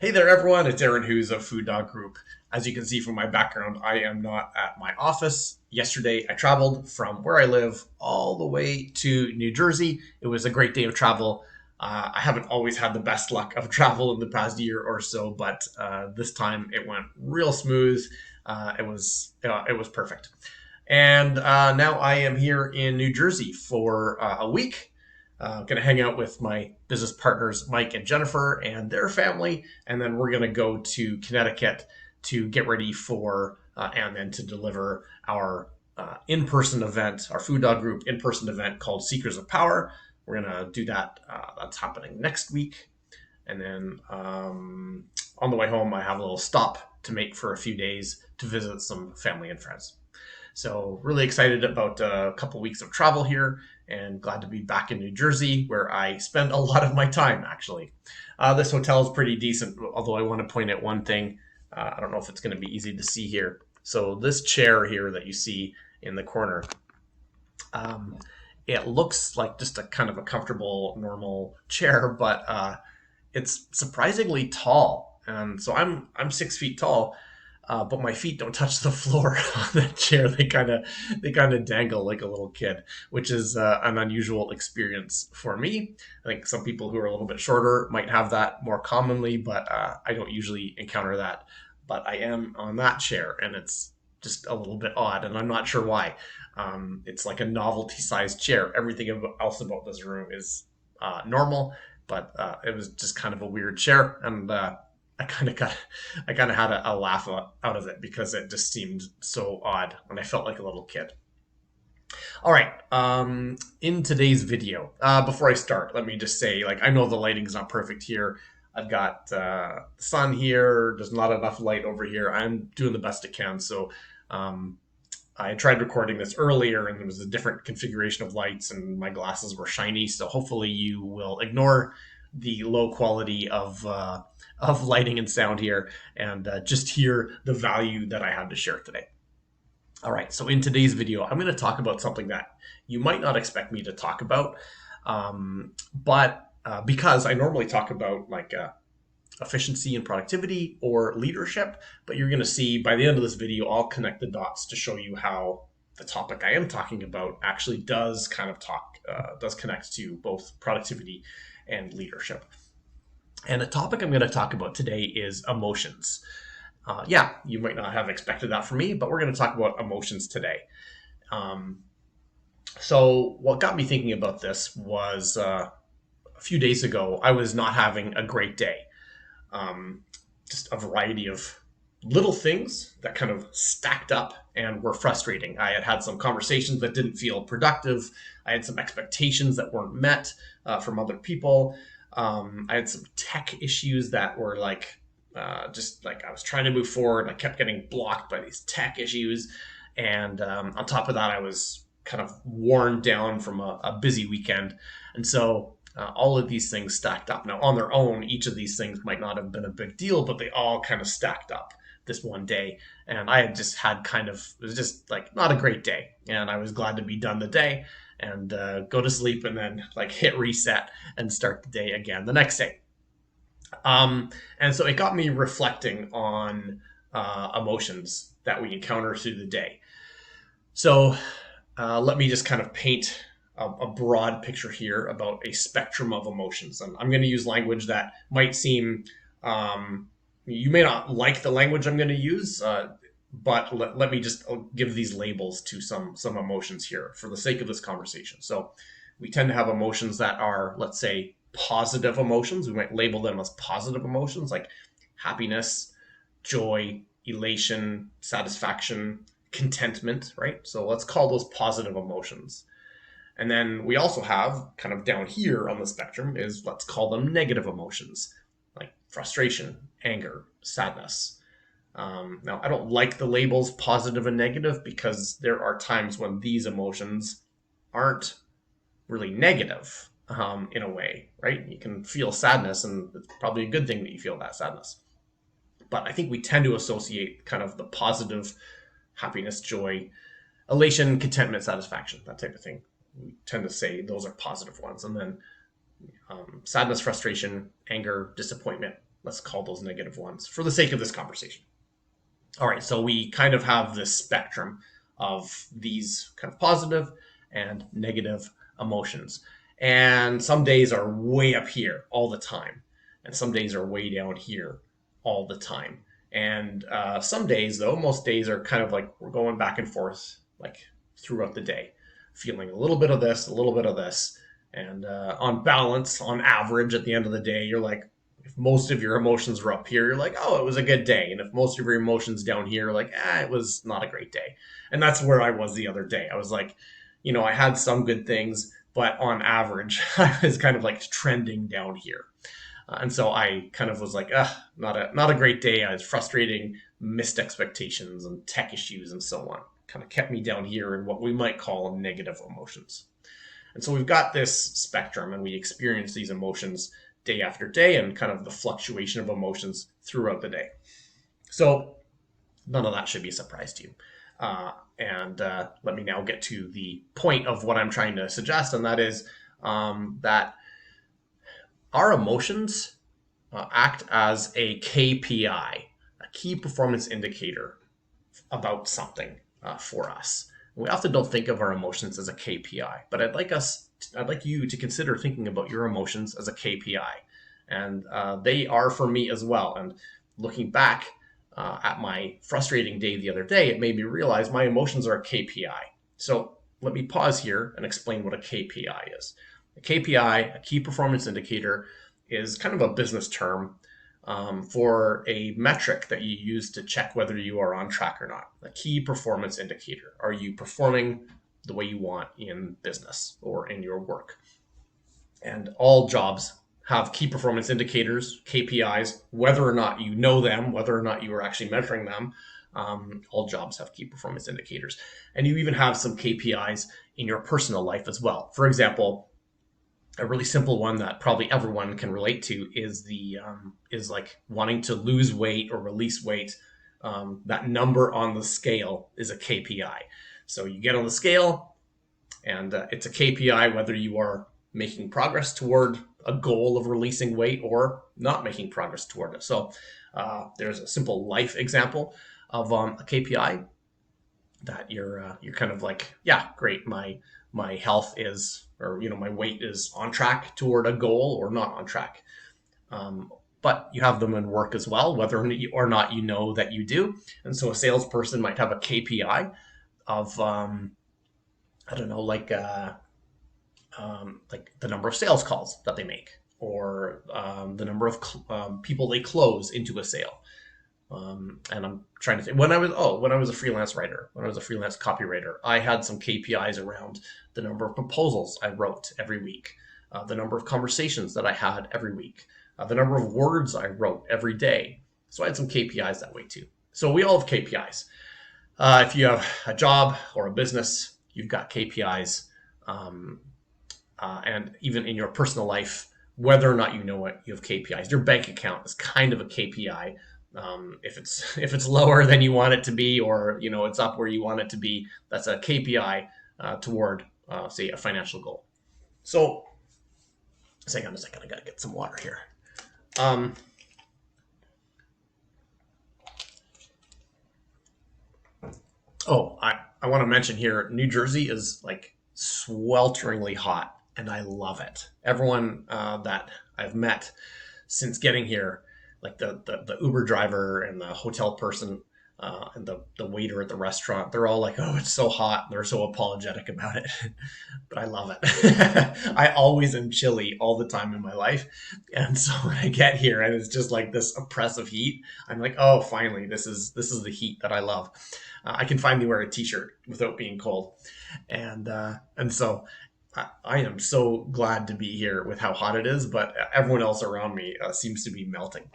Hey there, everyone. It's Aaron Hughes of FuDog Group. As you can see from my background, I am not at my office. Yesterday, I traveled from where I live all the way to New Jersey. It was a great day of travel. I haven't always had the best luck of travel in the past year or so, but this time it went real smooth. It was perfect. And now I am here in New Jersey for a week. Going to hang out with my business partners, Mike and Jennifer, and their family. And then we're going to go to Connecticut to get ready for and then to deliver our in person event, our FuDog Group in person event called Seekers of Power. We're going to do that. That's happening next week. And then on the way home, I have a little stop to make for a few days to visit some family and friends. So really excited about a couple weeks of travel here and glad to be back in New Jersey where I spend a lot of my time actually. This hotel is pretty decent, although I want to point out one thing. I don't know if it's going to be easy to see here. So this chair here that you see in the corner, um, it looks like just a kind of a comfortable, normal chair, but it's surprisingly tall. And so I'm 6 feet tall, but my feet don't touch the floor on that chair. They kind of dangle like a little kid, which is an unusual experience for me. I think some people who are a little bit shorter might have that more commonly, but I don't usually encounter that. But I am on that chair, and it's just a little bit odd, and I'm not sure why. It's like a novelty-sized chair. Everything else about this room is normal, but it was just kind of a weird chair, and I kind of got, I kind of had a laugh out of it because it just seemed so odd, and I felt like a little kid. All right, in today's video, before I start, let me just say, like, I know the lighting's not perfect here. I've got the sun here. There's not enough light over here. I'm doing the best I can. So I tried recording this earlier, and there was a different configuration of lights, and my glasses were shiny. So hopefully you will ignore the low quality of lighting and sound here, and just hear the value that I had to share today. All right, so in today's video, I'm going to talk about something that you might not expect me to talk about, but because I normally talk about like efficiency and productivity or leadership, but you're going to see by the end of this video, I'll connect the dots to show you how the topic I am talking about actually does kind of does connect to both productivity and leadership. And the topic I'm going to talk about today is emotions. Yeah, you might not have expected that from me, but we're going to talk about emotions today. Um, so, what got me thinking about this was a few days ago, I was not having a great day. Um, just a variety of little things that kind of stacked up and were frustrating. I had had some conversations that didn't feel productive. I had some expectations that weren't met from other people. I had some tech issues that were like, just like I was trying to move forward and I kept getting blocked by these tech issues. And on top of that, I was kind of worn down from a busy weekend. And so all of these things stacked up. Now, on their own, each of these things might not have been a big deal, but they all kind of stacked up this one day. And I had just had kind of, it was just like not a great day. And I was glad to be done the day and go to sleep and then like hit reset and start the day again the next day. And so it got me reflecting on emotions that we encounter through the day. So let me just kind of paint a broad picture here about a spectrum of emotions. And I'm going to use language that might seem, you may not like the language I'm going to use, but let me just give these labels to some emotions here for the sake of this conversation. So we tend to have emotions that are, let's say, positive emotions. We might label them as positive emotions like happiness, joy, elation, satisfaction, contentment, right? So let's call those positive emotions. And then we also have kind of down here on the spectrum is let's call them negative emotions like frustration, anger, sadness. Now, I don't like the labels positive and negative because there are times when these emotions aren't really negative in a way, right? You can feel sadness, and it's probably a good thing that you feel that sadness. But I think we tend to associate kind of the positive happiness, joy, elation, contentment, satisfaction, that type of thing. We tend to say those are positive ones. And then sadness, frustration, anger, disappointment, Let's call those negative ones for the sake of this conversation. All right, so we kind of have this spectrum of these kind of positive and negative emotions. And some days are way up here all the time, and some days are way down here all the time. And some days, though, most days are kind of like we're going back and forth, like throughout the day, feeling a little bit of this, a little bit of this. And on balance, on average, at the end of the day, you're like, if most of your emotions were up here, you're like, oh, it was a good day. And if most of your emotions down here, you're like, it was not a great day. And that's where I was the other day. I was like, I had some good things, but on average, I was kind of like trending down here. And so I kind of was like, not a great day. I was frustrating, missed expectations and tech issues and so on. Kind of kept me down here in what we might call negative emotions. And so we've got this spectrum and we experience these emotions day after day and kind of the fluctuation of emotions throughout the day. So none of that should be a surprise to you. And let me now get to the point of what I'm trying to suggest, and that is that our emotions act as a KPI, a key performance indicator about something for us. We often don't think of our emotions as a KPI, but I'd like you to consider thinking about your emotions as a KPI. And they are for me as well. And looking back at my frustrating day the other day, it made me realize my emotions are a KPI. So let me pause here and explain what a KPI is. A KPI, a key performance indicator, is kind of a business term for a metric that you use to check whether you are on track or not. A key performance indicator. Are you performing the way you want in business or in your work? And all jobs have key performance indicators, KPIs, whether or not you know them, whether or not you are actually measuring them. All jobs have key performance indicators. And you even have some KPIs in your personal life as well. For example, a really simple one that probably everyone can relate to is like wanting to lose weight or release weight. That number on the scale is a KPI. So you get on the scale, and it's a KPI whether you are making progress toward a goal of releasing weight or not making progress toward it. So there's a simple life example of a KPI that you're kind of like, yeah, great, my health is, or my weight is on track toward a goal or not on track. But you have them in work as well, whether or not you know that you do. And so a salesperson might have a KPI of I don't know, like the number of sales calls that they make, or the number of people they close into a sale. And I'm trying to think, when I was a freelance writer, when I was a freelance copywriter, I had some KPIs around the number of proposals I wrote every week, the number of conversations that I had every week, the number of words I wrote every day. So I had some KPIs that way too. So we all have KPIs. If you have a job or a business, you've got KPIs. And even in your personal life, whether or not you know it, you have KPIs. Your bank account is kind of a KPI. If it's lower than you want it to be, or it's up where you want it to be, that's a KPI toward say a financial goal. So hang on a second, I gotta get some water here. I want to mention here, New Jersey is like swelteringly hot, and I love it. Everyone that I've met since getting here, like the Uber driver and the hotel person and the waiter at the restaurant, they're all like, oh, it's so hot. They're so apologetic about it. But I love it. I always am chilly all the time in my life. And so when I get here and it's just like this oppressive heat, I'm like, oh, finally, this is the heat that I love. I can finally wear a t-shirt without being cold. And so I am so glad to be here with how hot it is, but everyone else around me seems to be melting.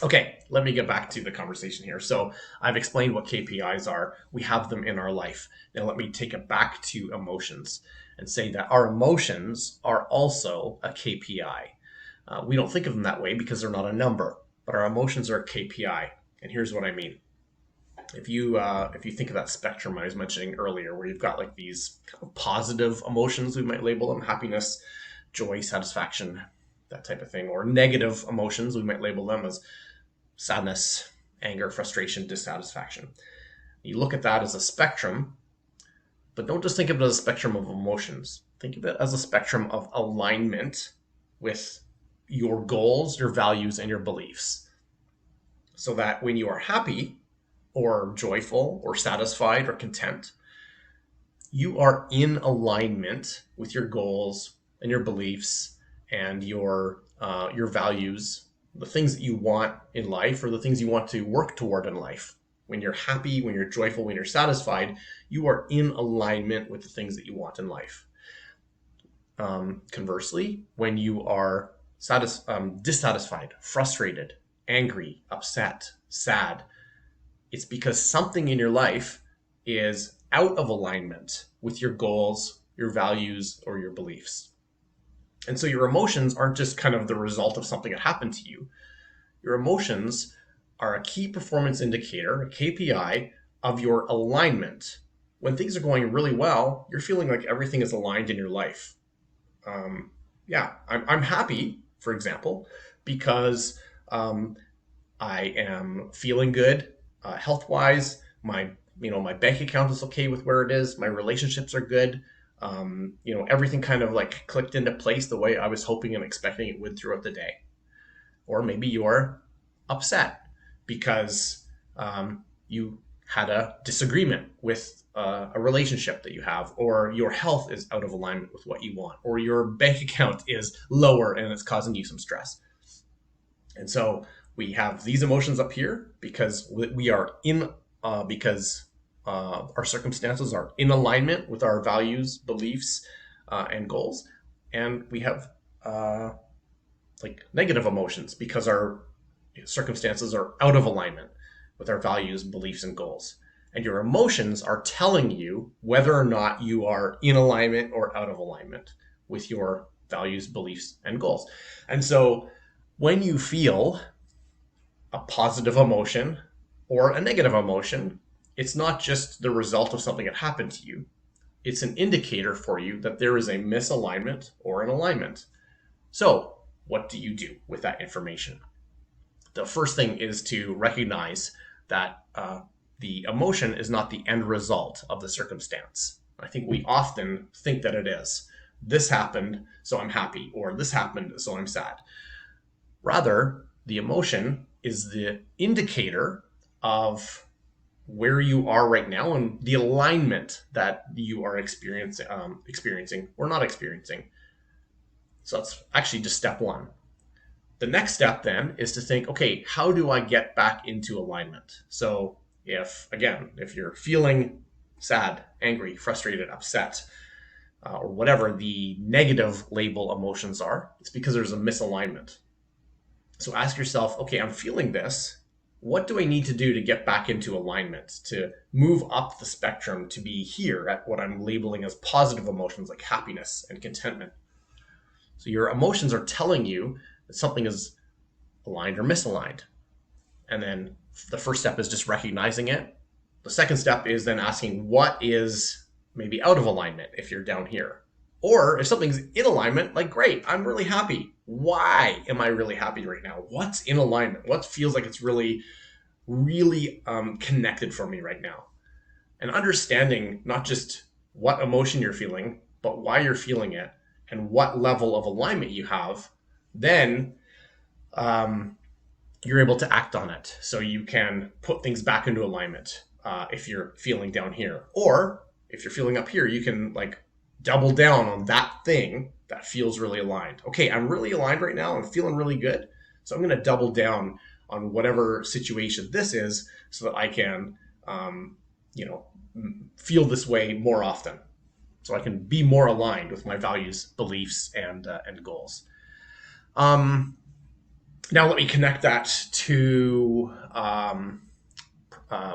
Okay, let me get back to the conversation here. So I've explained what KPIs are. We have them in our life. Now let me take it back to emotions and say that our emotions are also a KPI. We don't think of them that way because they're not a number, but our emotions are a KPI. And here's what I mean. If you think of that spectrum I was mentioning earlier, where you've got like these kind of positive emotions, we might label them: happiness, joy, satisfaction, that type of thing. Or negative emotions, we might label them as sadness, anger, frustration, dissatisfaction. You look at that as a spectrum, but don't just think of it as a spectrum of emotions. Think of it as a spectrum of alignment with your goals, your values, and your beliefs. So that when you are happy or joyful or satisfied or content, you are in alignment with your goals and your beliefs and your values, the things that you want in life or the things you want to work toward in life. When you're happy, when you're joyful, when you're satisfied, you are in alignment with the things that you want in life. Conversely, when you are dissatisfied, frustrated, angry, upset, sad, it's because something in your life is out of alignment with your goals, your values, or your beliefs. And so your emotions aren't just kind of the result of something that happened to you. Your emotions are a key performance indicator, a KPI of your alignment. When things are going really well, you're feeling like everything is aligned in your life. I'm happy, for example, because I am feeling good health-wise. My bank account is okay with where it is. My relationships are good. Everything kind of like clicked into place the way I was hoping and expecting it would throughout the day. Or maybe you're upset because you had a disagreement with a relationship that you have, or your health is out of alignment with what you want, or your bank account is lower and it's causing you some stress. And so we have these emotions up here because we are in, because our circumstances are in alignment with our values, beliefs, and goals. And we have like negative emotions because our circumstances are out of alignment with our values, beliefs, and goals. And your emotions are telling you whether or not you are in alignment or out of alignment with your values, beliefs, and goals. And so when you feel a positive emotion or a negative emotion, it's not just the result of something that happened to you. It's an indicator for you that there is a misalignment or an alignment. So what do you do with that information? The first thing is to recognize that the emotion is not the end result of the circumstance. I think we often think that it is. This happened, so I'm happy, or this happened, so I'm sad. Rather, the emotion is the indicator of where you are right now and the alignment that you are experiencing or not experiencing. So that's actually just step one. The next step then is to think, okay, how do I get back into alignment? So if you're feeling sad, angry, frustrated, upset, or whatever the negative label emotions are, it's because there's a misalignment. So ask yourself, okay, I'm feeling this. What do I need to do to get back into alignment, to move up the spectrum to be here at what I'm labeling as positive emotions like happiness and contentment? So your emotions are telling you that something is aligned or misaligned. And then the first step is just recognizing it. The second step is then asking what is maybe out of alignment if you're down here. Or if something's in alignment, like, great, I'm really happy. Why am I really happy right now? What's in alignment? What feels like it's really, really connected for me right now? And understanding not just what emotion you're feeling, but why you're feeling it and what level of alignment you have, then you're able to act on it. So you can put things back into alignment if you're feeling down here. Or if you're feeling up here, you can like double down on that thing that feels really aligned. Okay, I'm really aligned right now. I'm feeling really good. So I'm going to double down on whatever situation this is so that I can, feel this way more often. So I can be more aligned with my values, beliefs, and goals. Now let me connect that to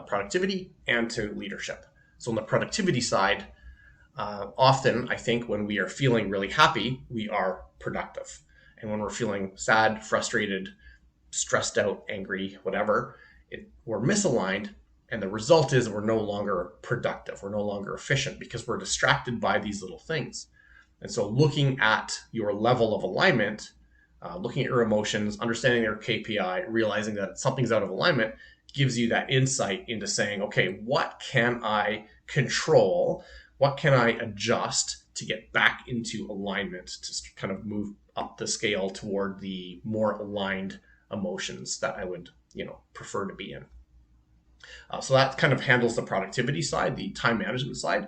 productivity and to leadership. So on the productivity side, often I think when we are feeling really happy, we are productive. And when we're feeling sad, frustrated, stressed out, angry, whatever, we're misaligned. And the result is we're no longer productive. We're no longer efficient because we're distracted by these little things. And so looking at your level of alignment looking at your emotions, understanding their KPI, realizing that something's out of alignment gives you that insight into saying, okay, what can I control? What can I adjust to get back into alignment, to kind of move up the scale toward the more aligned emotions that I would, prefer to be in. So that kind of handles the productivity side, the time management side.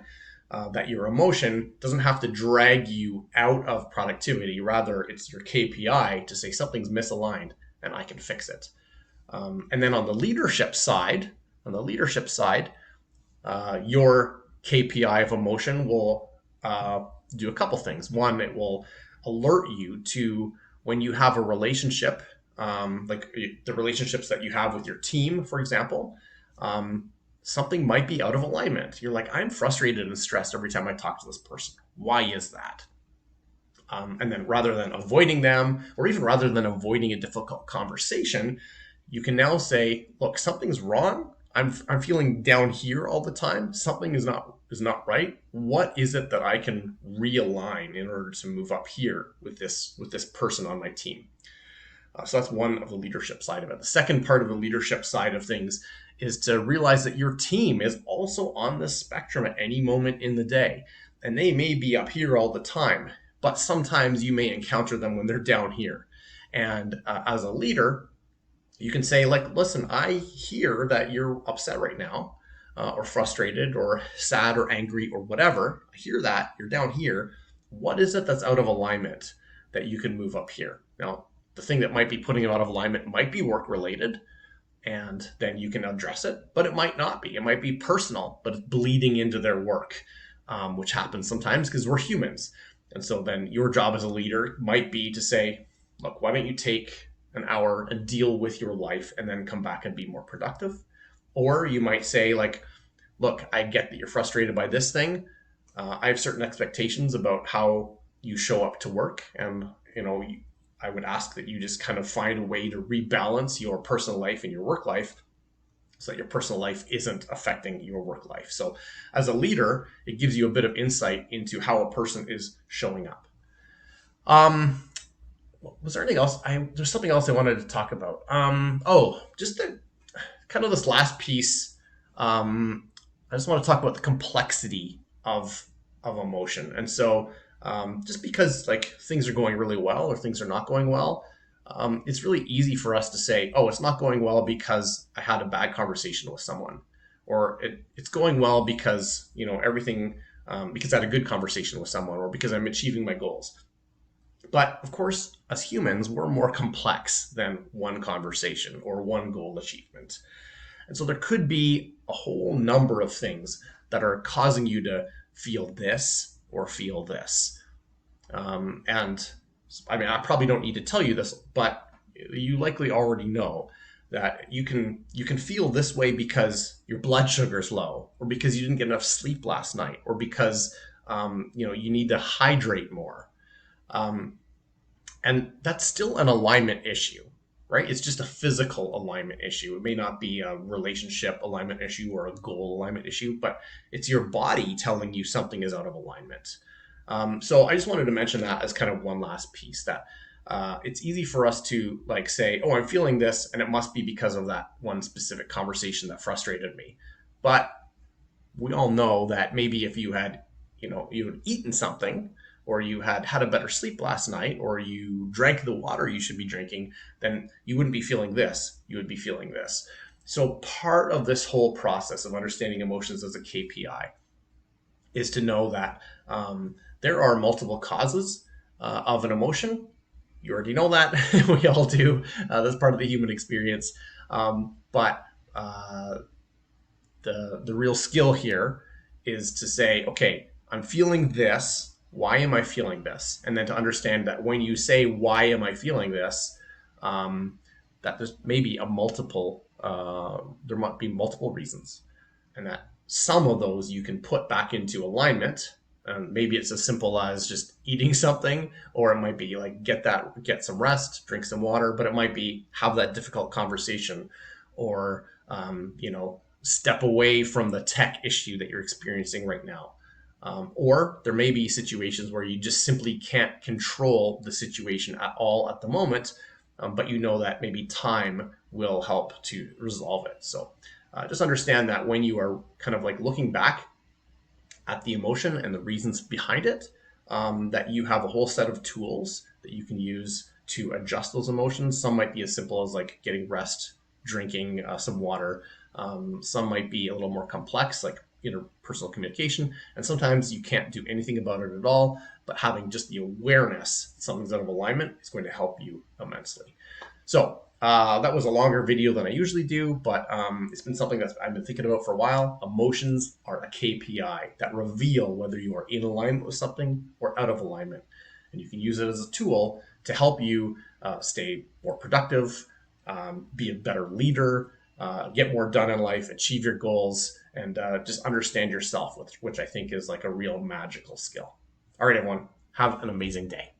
That your emotion doesn't have to drag you out of productivity. Rather, it's your KPI to say something's misaligned and I can fix it. And then on the leadership side, your KPI of emotion will do a couple things. One, it will alert you to when you have a relationship, like the relationships that you have with your team, for example. Something might be out of alignment. You're like, I'm frustrated and stressed every time I talk to this person. Why is that? And then rather than avoiding them, or even rather than avoiding a difficult conversation, you can now say, look, something's wrong. I'm feeling down here all the time. Something is not right. What is it that I can realign in order to move up here with this person on my team? So that's one of the leadership side of it. The second part of the leadership side of things is to realize that your team is also on the spectrum at any moment in the day. And they may be up here all the time, but sometimes you may encounter them when they're down here. And as a leader, you can say, like, listen, I hear that you're upset right now, or frustrated or sad or angry or whatever. I hear that you're down here. What is it that's out of alignment that you can move up here? Now, the thing that might be putting you out of alignment might be work related, and then you can address it, but it might not be. It might be personal, but it's bleeding into their work, which happens sometimes because we're humans. And so then your job as a leader might be to say, look, why don't you take an hour and deal with your life and then come back and be more productive? Or you might say, like, look, I get that you're frustrated by this thing. I have certain expectations about how you show up to work. And, I would ask that you just kind of find a way to rebalance your personal life and your work life so that your personal life isn't affecting your work life. So as a leader, it gives you a bit of insight into how a person is showing up. Was there anything else? There's something else I wanted to talk about. Just kind of this last piece. I just want to talk about the complexity of emotion. And so just because like things are going really well or things are not going well, it's really easy for us to say, oh, it's not going well because I had a bad conversation with someone, or it's going well because, everything, because I had a good conversation with someone, or because I'm achieving my goals. But of course, as humans, we're more complex than one conversation or one goal achievement. And so there could be a whole number of things that are causing you to feel this or feel this. And I mean, I probably don't need to tell you this, but you likely already know that you can feel this way because your blood sugar is low, or because you didn't get enough sleep last night, or because you need to hydrate more. And that's still an alignment issue, right? It's just a physical alignment issue. It may not be a relationship alignment issue or a goal alignment issue, but it's your body telling you something is out of alignment. So I just wanted to mention that as kind of one last piece, that it's easy for us to like say, oh, I'm feeling this, and it must be because of that one specific conversation that frustrated me. But we all know that maybe if you had, you had eaten something, or you had had a better sleep last night, or you drank the water you should be drinking, then you wouldn't be feeling this. You would be feeling this. So part of this whole process of understanding emotions as a KPI is to know that there are multiple causes of an emotion. You already know that. We all do. That's part of the human experience. But the real skill here is to say, okay, I'm feeling this. Why am I feeling this? And then to understand that when you say, why am I feeling this, that there's maybe there might be multiple reasons, and that some of those you can put back into alignment. Maybe it's as simple as just eating something, or it might be like get some rest, drink some water, but it might be have that difficult conversation, or step away from the tech issue that you're experiencing right now. Or there may be situations where you just simply can't control the situation at all at the moment, but you know that maybe time will help to resolve it. So just understand that when you are kind of like looking back at the emotion and the reasons behind it, that you have a whole set of tools that you can use to adjust those emotions. Some might be as simple as like getting rest, drinking some water. Some might be a little more complex, like interpersonal communication. And sometimes you can't do anything about it at all, but having just the awareness that something's out of alignment is going to help you immensely. So that was a longer video than I usually do, but it's been something that I've been thinking about for a while. Emotions are a KPI that reveal whether you are in alignment with something or out of alignment. And you can use it as a tool to help you stay more productive, be a better leader, get more done in life, achieve your goals, and just understand yourself, which I think is like a real magical skill. All right, everyone, have an amazing day.